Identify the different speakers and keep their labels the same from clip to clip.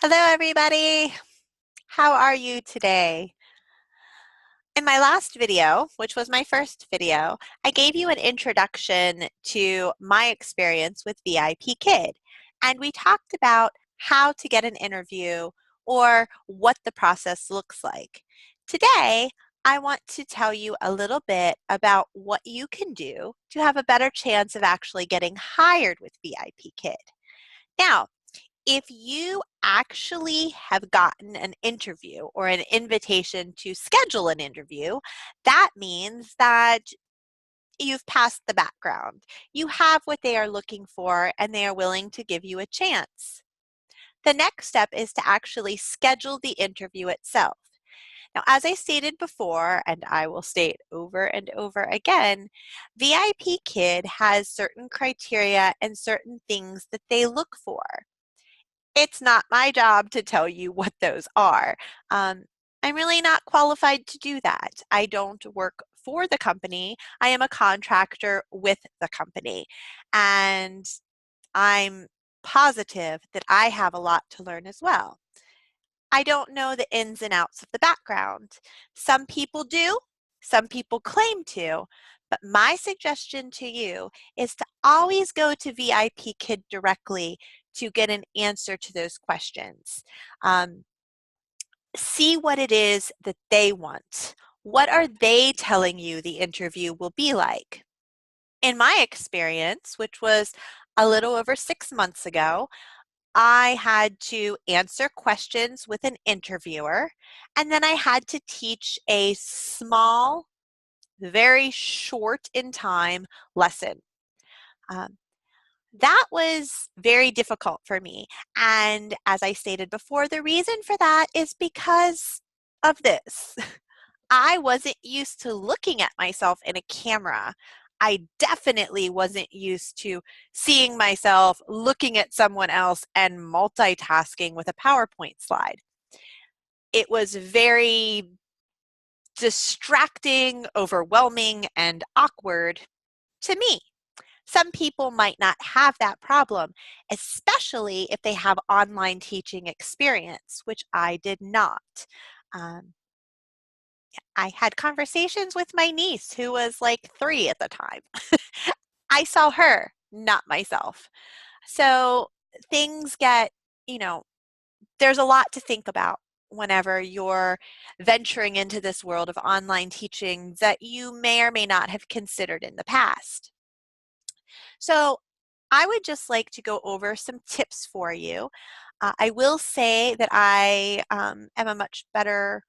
Speaker 1: Hello, everybody. How are you today? In my last video, which was my first video, I gave you an introduction to my experience with VIPKID, and we talked about how to get an interview or what the process looks like. Today, I want to tell you a little bit about what you can do to have a better chance of actually getting hired with VIPKID. Now, if you actually have gotten an interview or an invitation to schedule an interview, that means that you've passed the background. You have what they are looking for and they are willing to give you a chance. The next step is to actually schedule the interview itself. Now, as I stated before, and I will state over and over again, VIPKID has certain criteria and certain things that they look for. It's not my job to tell you what those are. I'm really not qualified to do that. I don't work for the company. I am a contractor with the company. And I'm positive that I have a lot to learn as well. I don't know the ins and outs of the background. Some people do, some people claim to, but my suggestion to you is to always go to VIPKID directly to get an answer to those questions. See what it is that they want. What are they telling you the interview will be like? In my experience, which was a little over 6 months ago, I had to answer questions with an interviewer, and then I had to teach a small, very short in time lesson. Um, that was very difficult for me. And as I stated before, the reason for that is because of this. I wasn't used to looking at myself in a camera. I definitely wasn't used to seeing myself looking at someone else and multitasking with a PowerPoint slide. It was very distracting, overwhelming, and awkward to me. Some people might not have that problem, especially if they have online teaching experience, which I did not. Um, I had conversations with my niece who was like 3 at the time. I saw her, not myself. So things get, you know, there's a lot to think about whenever you're venturing into this world of online teaching that you may or may not have considered in the past. So I would just like to go over some tips for you. I will say that I am a much better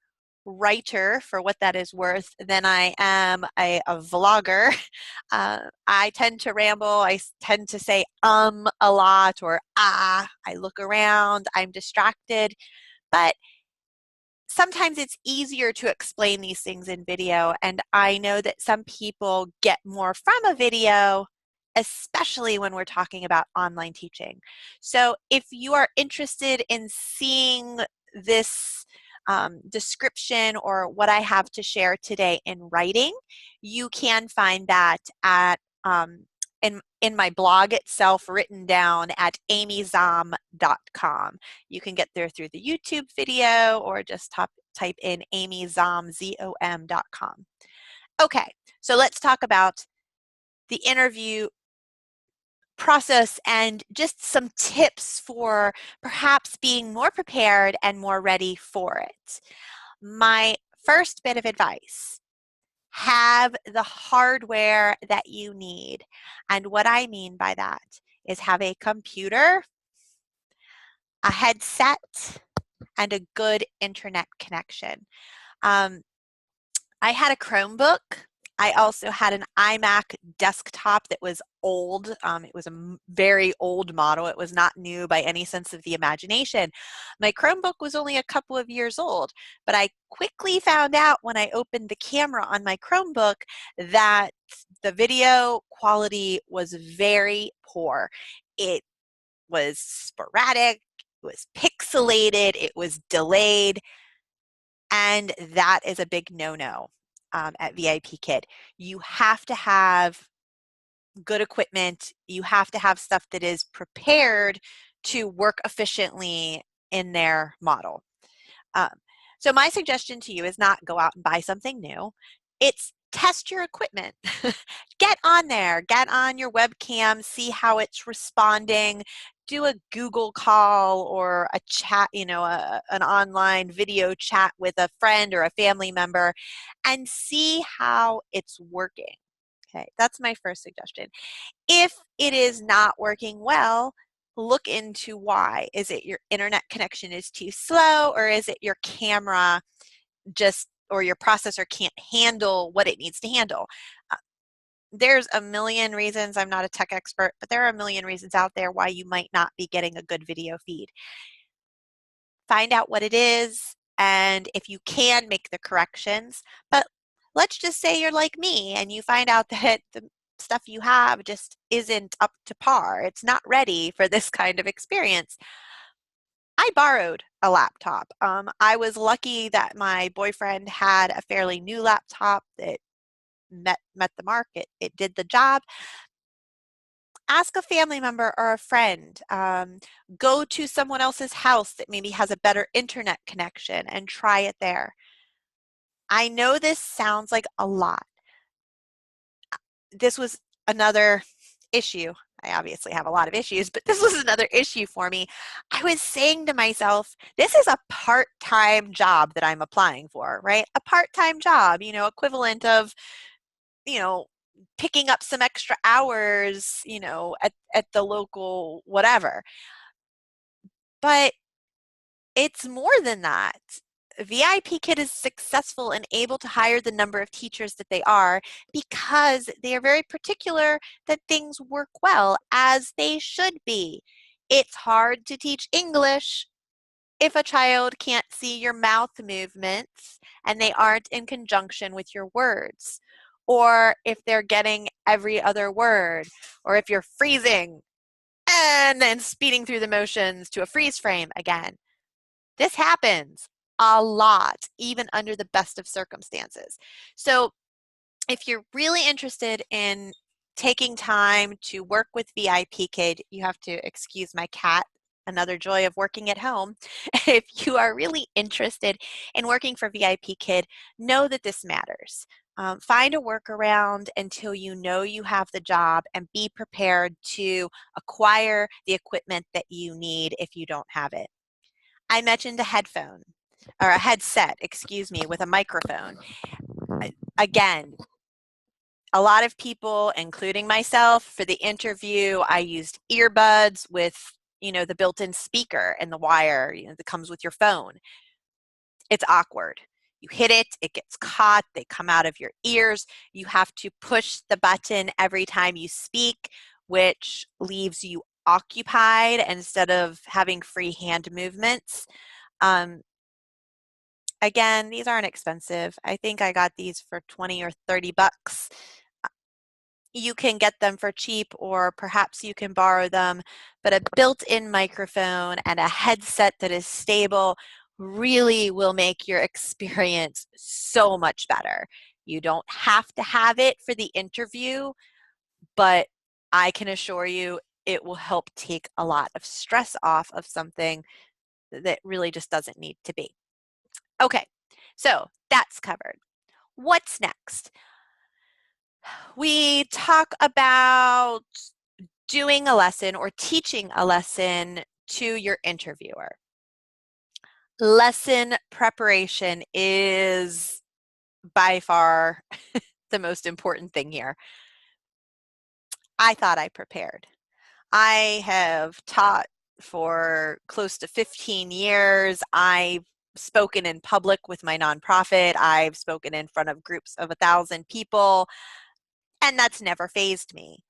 Speaker 1: writer, for what that is worth, than I am a vlogger. I tend to ramble. I tend to say a lot, or ah. I look around. I'm distracted. But sometimes it's easier to explain these things in video, and I know that some people get more from a video, especially when we're talking about online teaching. So if you are interested in seeing this description or what I have to share today in writing, you can find that at in my blog itself, written down at AmyZOM.com. You can get there through the YouTube video or just type in AmyZOM, ZOM.com. Okay, so let's talk about the interview process and just some tips for perhaps being more prepared and more ready for it. My first bit of advice: have the hardware that you need. And what I mean by that is have a computer, a headset, and a good internet connection. Um, I had a Chromebook. I also had an iMac desktop that was old. It was a very old model. It was not new by any sense of the imagination. My Chromebook was only a couple of years old, but I quickly found out when I opened the camera on my Chromebook that the video quality was very poor. It was sporadic, it was pixelated, it was delayed, and that is a big no-no at VIPKID. You have to have good equipment. You have to have stuff that is prepared to work efficiently in their model. Um, so my suggestion to you is not go out and buy something new. It's test your equipment. Get on there, get on your webcam, see how it's responding, do a Google call or a chat, an online video chat with a friend or a family member and see how it's working. Okay, that's my first suggestion. If it is not working well, look into why. Is it your internet connection is too slow, or is it your camera or your processor can't handle what it needs to handle? There's a million reasons. I'm not a tech expert, but there are a million reasons out there why you might not be getting a good video feed. Find out what it is, and if you can, make the corrections. But let's just say you're like me and you find out that the stuff you have just isn't up to par. It's not ready for this kind of experience. I borrowed a laptop. I was lucky that my boyfriend had a fairly new laptop that met the mark. It did the job. Ask a family member or a friend. Go to someone else's house that maybe has a better internet connection and try it there. I know this sounds like a lot. This was another issue. I obviously have a lot of issues, but this was another issue for me. I was saying to myself, this is a part-time job that I'm applying for, right? A part-time job, equivalent of, picking up some extra hours, at the local whatever. But it's more than that. VIPKID is successful and able to hire the number of teachers that they are because they are very particular that things work well as they should be. It's hard to teach English if a child can't see your mouth movements and they aren't in conjunction with your words, or if they're getting every other word, or if you're freezing and then speeding through the motions to a freeze frame again. This happens a lot, even under the best of circumstances. So if you're really interested in taking time to work with VIPKID, you have to excuse my cat, another joy of working at home. If you are really interested in working for VIPKID, know that this matters. Find a workaround until you know you have the job and be prepared to acquire the equipment that you need if you don't have it. I mentioned a headphone, or a headset, excuse me, with a microphone. Again, a lot of people, including myself, for the interview, I used earbuds with, the built-in speaker and the wire, that comes with your phone. It's awkward. You hit it, it gets caught, they come out of your ears. You have to push the button every time you speak, which leaves you occupied instead of having free hand movements. Again, these aren't expensive. I think I got these for 20 or 30 bucks. You can get them for cheap, or perhaps you can borrow them, but a built-in microphone and a headset that is stable really will make your experience so much better. You don't have to have it for the interview, but I can assure you it will help take a lot of stress off of something that really just doesn't need to be. Okay, so that's covered. What's next? We talk about doing a lesson or teaching a lesson to your interviewer. Lesson preparation is by far the most important thing here. I thought I prepared. I have taught for close to 15 years. I've spoken in public with my nonprofit. I've spoken in front of groups of 1,000 people, and that's never fazed me.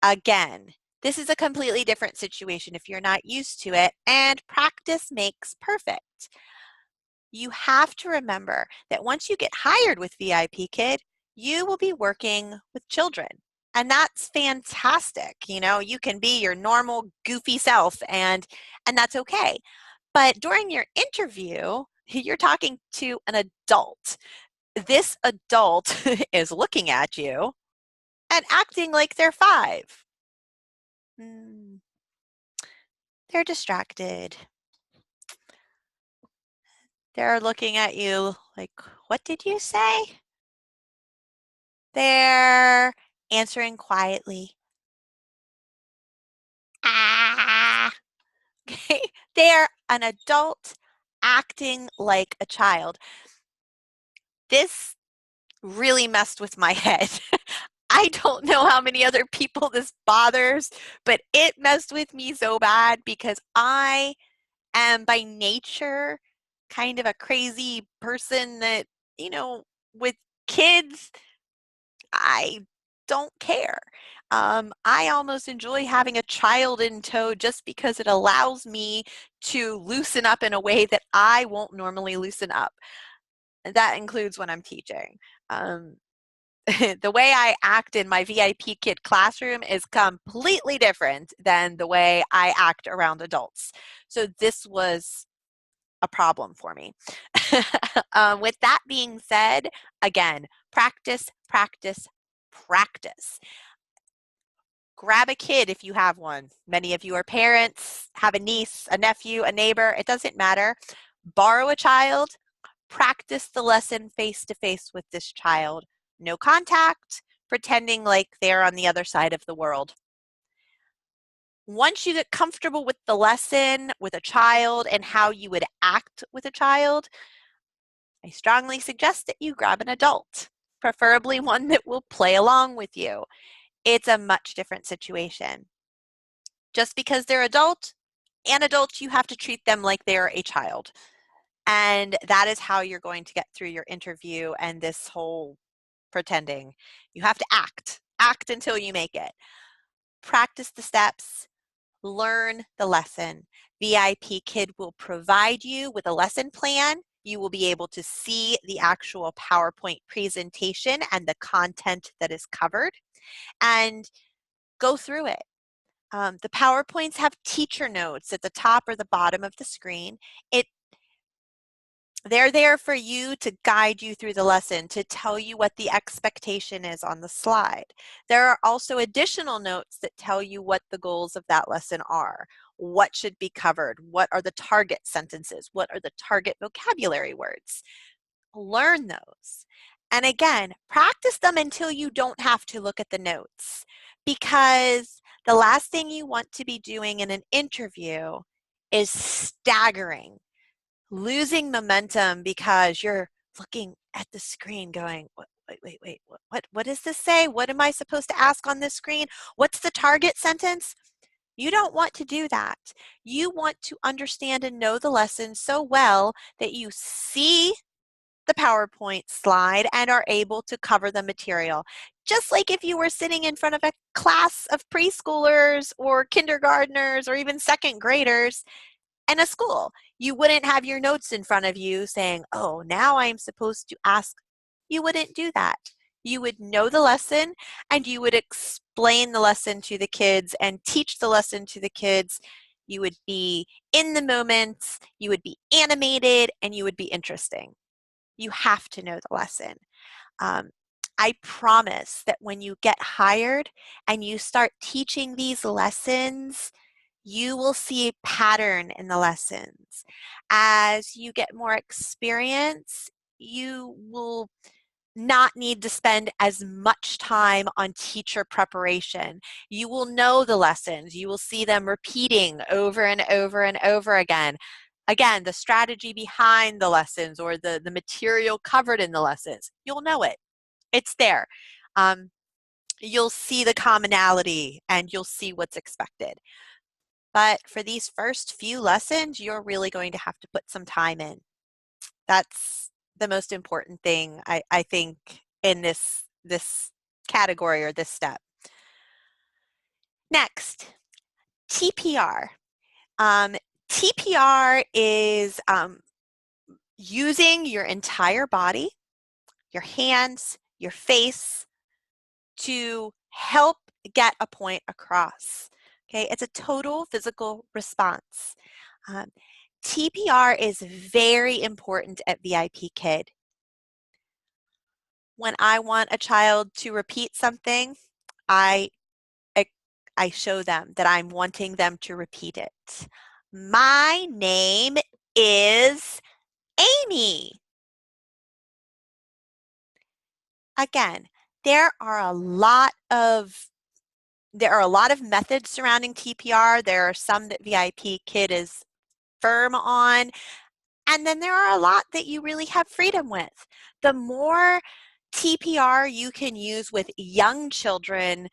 Speaker 1: Again, this is a completely different situation if you're not used to it, and practice makes perfect. You have to remember that once you get hired with VIPKID, you will be working with children. And that's fantastic. You can be your normal goofy self, and that's okay. But during your interview, you're talking to an adult. This adult is looking at you and acting like they're 5. They're distracted. They're looking at you like, what did you say? They're answering quietly. Ah. Okay. They're an adult acting like a child. This really messed with my head. I don't know how many other people this bothers, but it messed with me so bad because I am by nature kind of a crazy person that, with kids, I don't care. I almost enjoy having a child in tow just because it allows me to loosen up in a way that I won't normally loosen up. And that includes when I'm teaching. Um, the way I act in my VIPKID classroom is completely different than the way I act around adults. So this was a problem for me. With that being said, again, practice, practice, practice. Grab a kid if you have one. Many of you are parents, have a niece, a nephew, a neighbor, it doesn't matter. Borrow a child, practice the lesson face to face with this child. No contact, pretending like they're on the other side of the world. Once you get comfortable with the lesson, with a child, and how you would act with a child, I strongly suggest that you grab an adult, preferably one that will play along with you. It's a much different situation. Just because they're adults, you have to treat them like they're a child. And that is how you're going to get through your interview and this whole pretending. You have to act until you make it. Practice the steps, learn the lesson. VIPKID will provide you with a lesson plan. You will be able to see the actual PowerPoint presentation and the content that is covered and go through it. The PowerPoints have teacher notes at the top or the bottom of the screen. They're there for you to guide you through the lesson, to tell you what the expectation is on the slide. There are also additional notes that tell you what the goals of that lesson are, what should be covered, what are the target sentences, what are the target vocabulary words. Learn those. And again, practice them until you don't have to look at the notes, because the last thing you want to be doing in an interview is staggering, losing momentum because you're looking at the screen going, wait, what does this say? What am I supposed to ask on this screen? What's the target sentence? You don't want to do that. You want to understand and know the lesson so well that you see the PowerPoint slide and are able to cover the material. Just like if you were sitting in front of a class of preschoolers or kindergartners or even second graders in a school, you wouldn't have your notes in front of you saying, oh, now I'm supposed to ask. You wouldn't do that. You would know the lesson and you would explain the lesson to the kids and teach the lesson to the kids. You would be in the moment, you would be animated, and you would be interesting. You have to know the lesson. I promise that when you get hired and you start teaching these lessons, you will see a pattern in the lessons. As you get more experience, you will not need to spend as much time on teacher preparation. You will know the lessons. You will see them repeating over and over and over again. Again, the strategy behind the lessons or the material covered in the lessons, you'll know it. It's there. You'll see the commonality and you'll see what's expected. But for these first few lessons, you're really going to have to put some time in. That's the most important thing, I think, in this category or this step. Next, TPR. TPR is using your entire body, your hands, your face, to help get a point across. Okay, it's a total physical response. TPR is very important at VIPKID. When I want a child to repeat something, I show them that I'm wanting them to repeat it. My name is Amy. Again, there are a lot of methods surrounding TPR. There are some that VIPKid is firm on, and then there are a lot that you really have freedom with. The more TPR you can use with young children,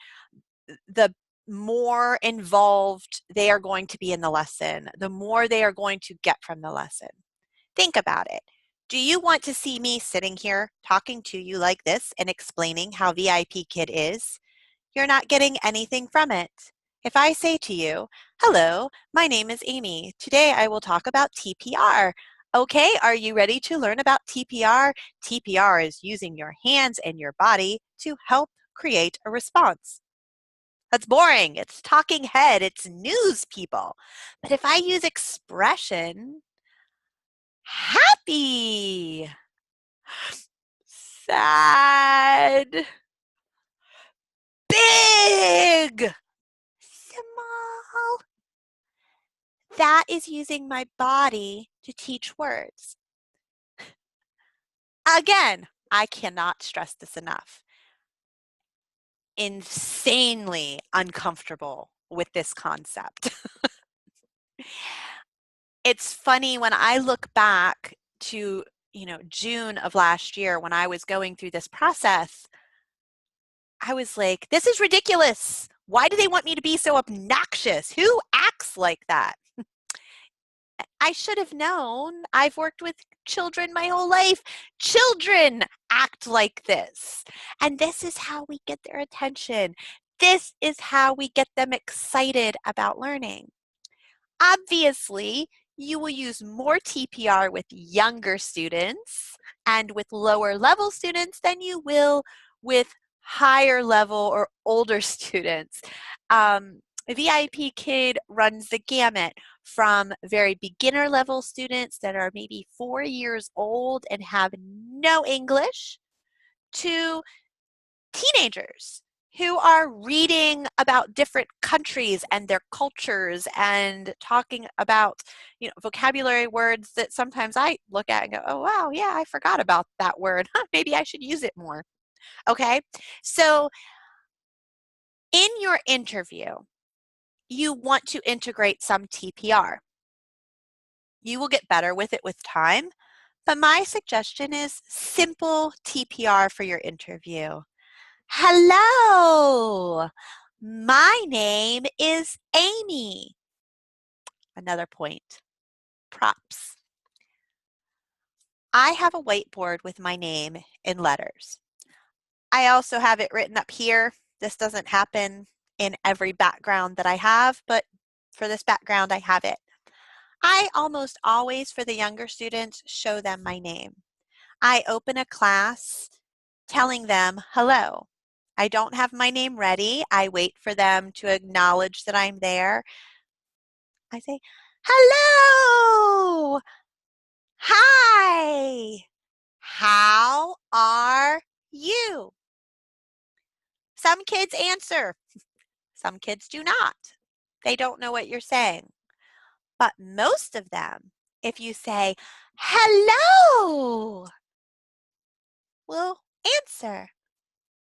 Speaker 1: the more involved they are going to be in the lesson, the more they are going to get from the lesson. Think about it. Do you want to see me sitting here talking to you like this and explaining how VIPKid is? You're not getting anything from it. If I say to you, hello, my name is Amy. Today I will talk about TPR. Okay, are you ready to learn about TPR? TPR is using your hands and your body to help create a response. That's boring. It's talking head. It's news, people. But if I use expression, happy, sad, big, small, that is using my body to teach words. Again, I cannot stress this enough. Insanely uncomfortable with this concept. It's funny when I look back to, June of last year when I was going through this process, I was like, this is ridiculous. Why do they want me to be so obnoxious? Who acts like that? I should have known. I've worked with children my whole life. Children act like this. And this is how we get their attention. This is how we get them excited about learning. Obviously, you will use more TPR with younger students and with lower level students than you will with higher level or older students. VIPKid runs the gamut from very beginner level students that are maybe 4 years old and have no English to teenagers who are reading about different countries and their cultures and talking about, vocabulary words that sometimes I look at and go, oh, wow, yeah, I forgot about that word. Maybe I should use it more. Okay. So in your interview, you want to integrate some TPR. You will get better with it with time, but my suggestion is simple TPR for your interview. Hello, my name is Amy. Another point, props. I have a whiteboard with my name in letters. I also have it written up here. This doesn't happen in every background that I have, but for this background, I have it. I almost always, for the younger students, show them my name. I open a class telling them hello. I don't have my name ready. I wait for them to acknowledge that I'm there. I say, hello, hi, how are you? Some kids answer, some kids do not. They don't know what you're saying. But most of them, if you say, hello, will answer,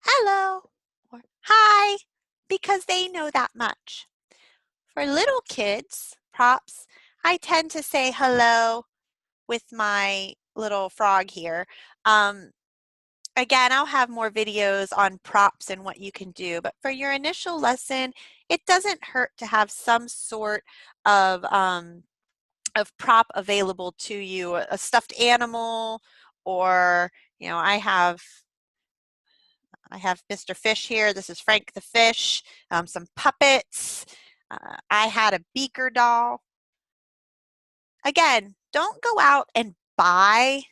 Speaker 1: hello, or hi, because they know that much. For little kids, props, I tend to say hello with my little frog here. Again, I'll have more videos on props and what you can do, but for your initial lesson, it doesn't hurt to have some sort of prop available to you, a stuffed animal, or, I have Mr. Fish here. This is Frank the Fish, some puppets. I had a beaker doll. Again, don't go out and buy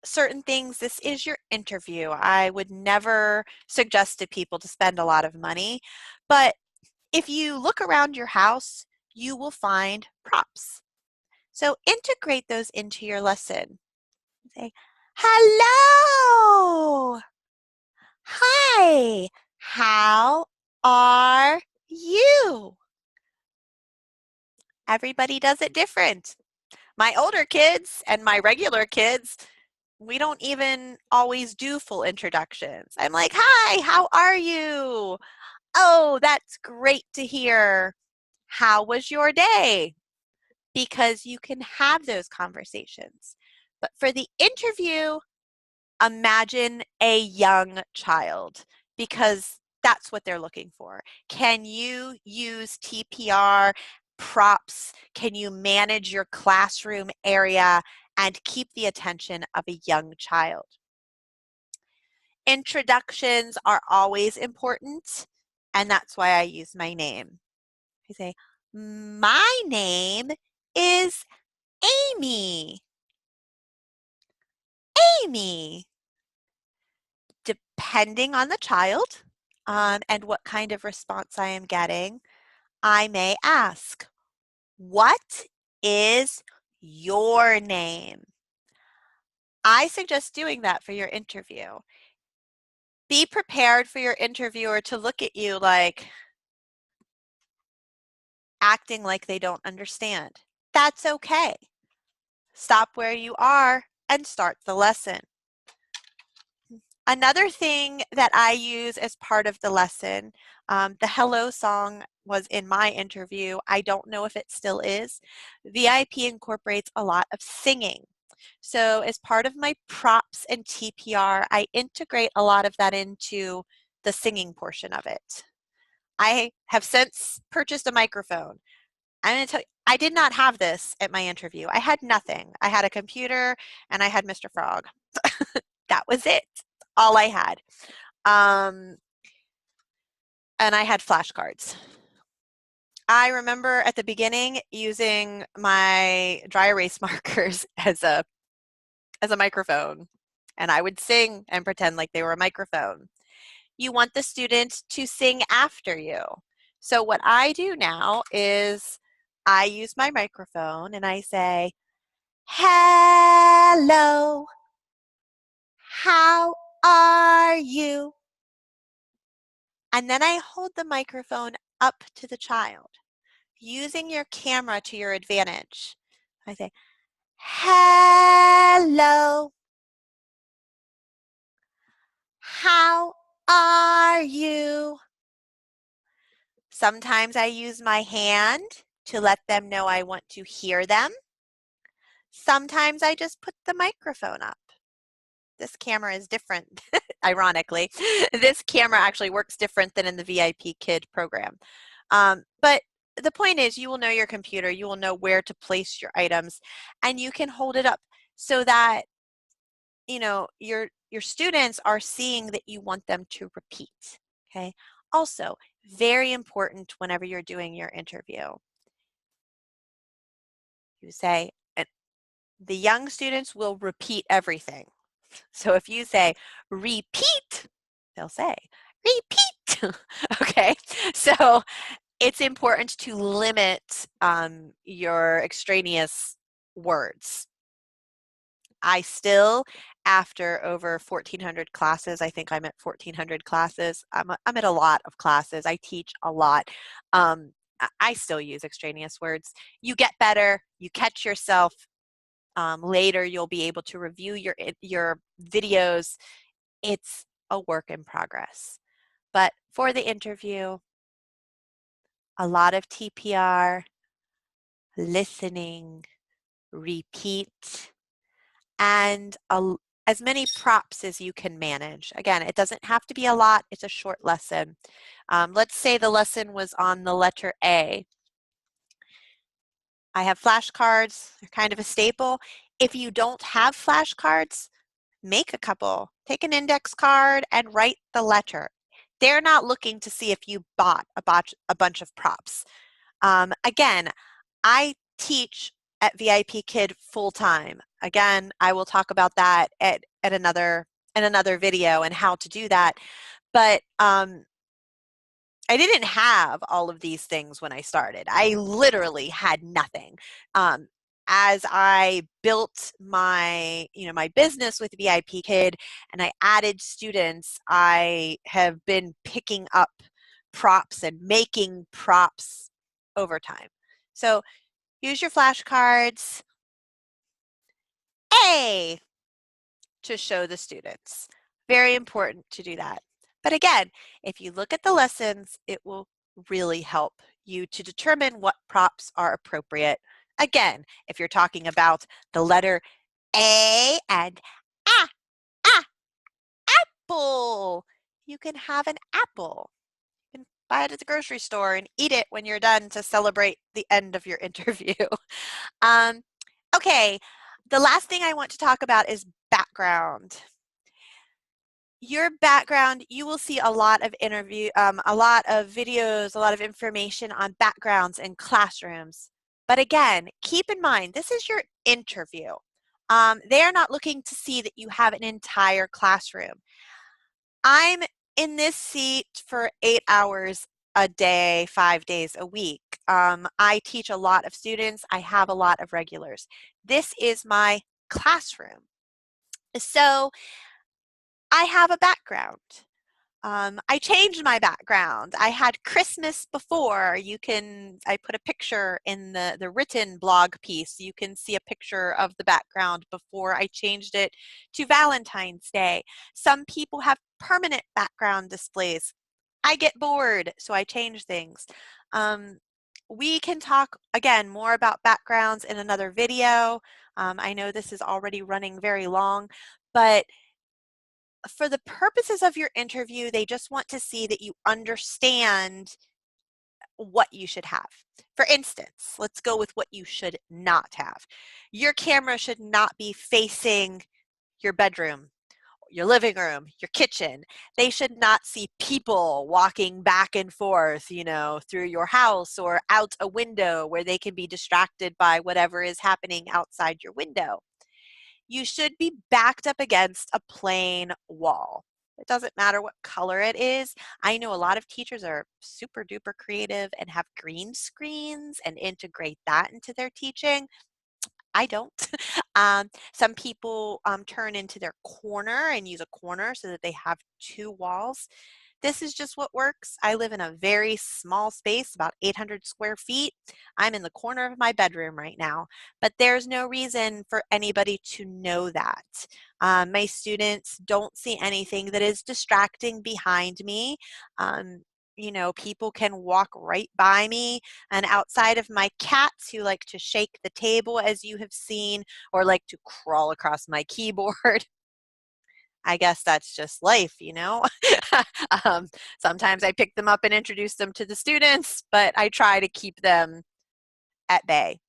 Speaker 1: certain things. This is your interview. I would never suggest to people to spend a lot of money, but if you look around your house, you will find props. So integrate those into your lesson. Say, hello, hi, how are you? Everybody does it different. My older kids and my regular kids, we don't even always do full introductions. I'm like, hi, how are you? Oh, that's great to hear. How was your day? Because you can have those conversations. But for the interview, imagine a young child because that's what they're looking for. Can you use TPR props? Can you manage your classroom area and keep the attention of a young child? Introductions are always important, and that's why I use my name. I say, my name is Amy. Amy. Depending on the child and what kind of response I am getting, I may ask, what is your name? I suggest doing that for your interview. Be prepared for your interviewer to look at you like acting like they don't understand. That's okay. Stop where you are and start the lesson. Another thing that I use as part of the lesson, the hello song was in my interview. I don't know if it still is. VIP incorporates a lot of singing. So as part of my props and TPR, I integrate a lot of that into the singing portion of it. I have since purchased a microphone. I'm going to tell you, I did not have this at my interview. I had nothing. I had a computer and I had Mr. Frog. That was it. All I had. And I had flashcards. I remember at the beginning using my dry erase markers as a microphone, and I would sing and pretend like they were a microphone. You want the student to sing after you. So what I do now is I use my microphone and I say, hello, how are you? And then I hold the microphone up to the child, using your camera to your advantage. I say, hello, how are you? Sometimes I use my hand to let them know I want to hear them. Sometimes I just put the microphone up. This camera is different, ironically. This camera actually works different than in the VIPKID program. But the point is you will know your computer, you will know where to place your items, and you can hold it up so that your students are seeing that you want them to repeat. Okay. Also, very important whenever you're doing your interview. You say, the young students will repeat everything. So if you say repeat, they'll say repeat. Okay, so it's important to limit your extraneous words. I still, after over 1,400 classes, I think I'm at 1,400 classes. I'm at a lot of classes. I teach a lot. I still use extraneous words. You get better. You catch yourself. Later, you'll be able to review your videos. It's a work in progress. But for the interview, a lot of TPR, listening, repeat, and as many props as you can manage. Again, it doesn't have to be a lot. It's a short lesson. Let's say the lesson was on the letter A. I have flashcards. They're kind of a staple. If you don't have flashcards, make a couple. Take an index card and write the letter. They're not looking to see if you bought a bunch of props. Again, I teach at VIPKID full time. Again, I will talk about that at another video and how to do that. But I didn't have all of these things when I started. I literally had nothing. As I built my business with VIPKID and I added students, I have been picking up props and making props over time. So use your flashcards, A to show the students. Very important to do that. But again, if you look at the lessons, it will really help you to determine what props are appropriate. Again, if you're talking about the letter A and A, A, apple, you can have an apple. You can buy it at the grocery store and eat it when you're done to celebrate the end of your interview. Okay, the last thing I want to talk about is background. Your background, you will see a lot of a lot of videos, a lot of information on backgrounds in classrooms. But again, keep in mind, this is your interview. They are not looking to see that you have an entire classroom. I'm in this seat for 8 hours a day, 5 days a week. I teach a lot of students. I have a lot of regulars. This is my classroom. So I have a background. I changed my background. I had Christmas before. I put a picture in the written blog piece. You can see a picture of the background before I changed it to Valentine's Day. Some people have permanent background displays. I get bored, so I change things. We can talk, again, more about backgrounds in another video. I know this is already running very long, but for the purposes of your interview, they just want to see that you understand what you should have. For instance, let's go with what you should not have. Your camera should not be facing your bedroom, your living room, your kitchen. They should not see people walking back and forth, through your house or out a window where they can be distracted by whatever is happening outside your window. You should be backed up against a plain wall. It doesn't matter what color it is. I know a lot of teachers are super duper creative and have green screens and integrate that into their teaching. I don't. Some people turn into their corner and use a corner so that they have two walls. This is just what works. I live in a very small space, about 800 square feet. I'm in the corner of my bedroom right now, but there's no reason for anybody to know that. My students don't see anything that is distracting behind me. People can walk right by me, and outside of my cats who like to shake the table, as you have seen, or like to crawl across my keyboard. I guess that's just life. um, Sometimes I pick them up and introduce them to the students, but I try to keep them at bay.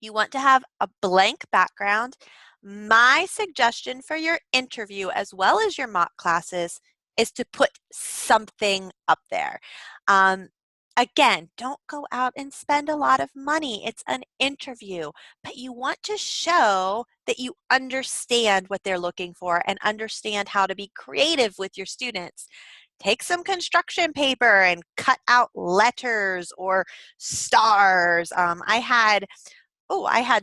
Speaker 1: You want to have a blank background. My suggestion for your interview, as well as your mock classes, is to put something up there. Again, don't go out and spend a lot of money. It's an interview, but you want to show that you understand what they're looking for and understand how to be creative with your students. Take some construction paper and cut out letters or stars. I had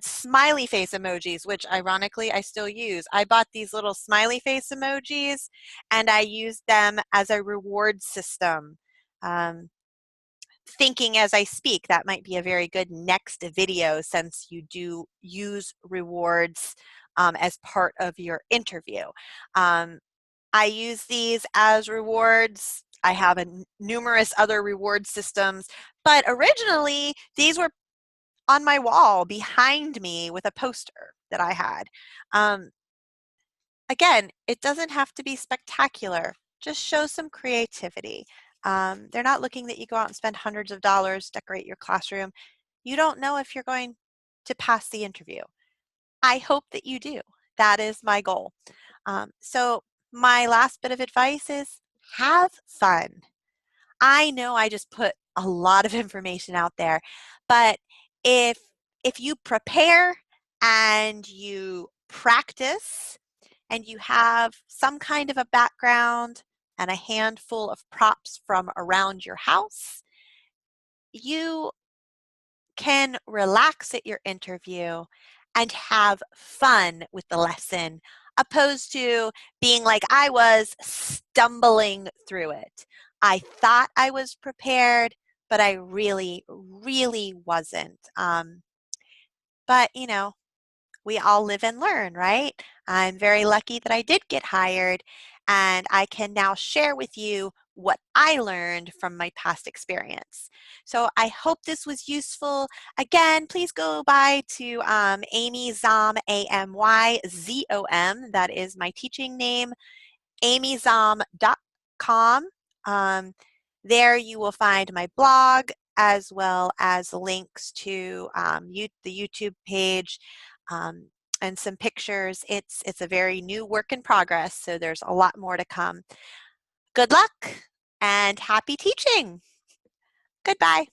Speaker 1: smiley face emojis, which ironically I still use. I bought these little smiley face emojis and I used them as a reward system. Thinking as I speak, that might be a very good next video since you do use rewards as part of your interview. I use these as rewards. I have numerous other reward systems, but originally these were on my wall behind me with a poster that I had. Again, it doesn't have to be spectacular. Just show some creativity. They're not looking that you go out and spend hundreds of dollars, decorate your classroom. You don't know if you're going to pass the interview. I hope that you do. That is my goal. So my last bit of advice is have fun. I know I just put a lot of information out there, but if you prepare and you practice and you have some kind of a background and a handful of props from around your house, you can relax at your interview and have fun with the lesson, opposed to being like I was, stumbling through it. I thought I was prepared, but I really, really wasn't. But we all live and learn, right? I'm very lucky that I did get hired, and I can now share with you what I learned from my past experience. So I hope this was useful. Again, please go by to AmyZOM, AmyZOM, that is my teaching name, AmyZOM.com. There you will find my blog as well as links to the YouTube page um, and some pictures. It's a very new work in progress, so there's a lot more to come. Good luck and happy teaching. Goodbye.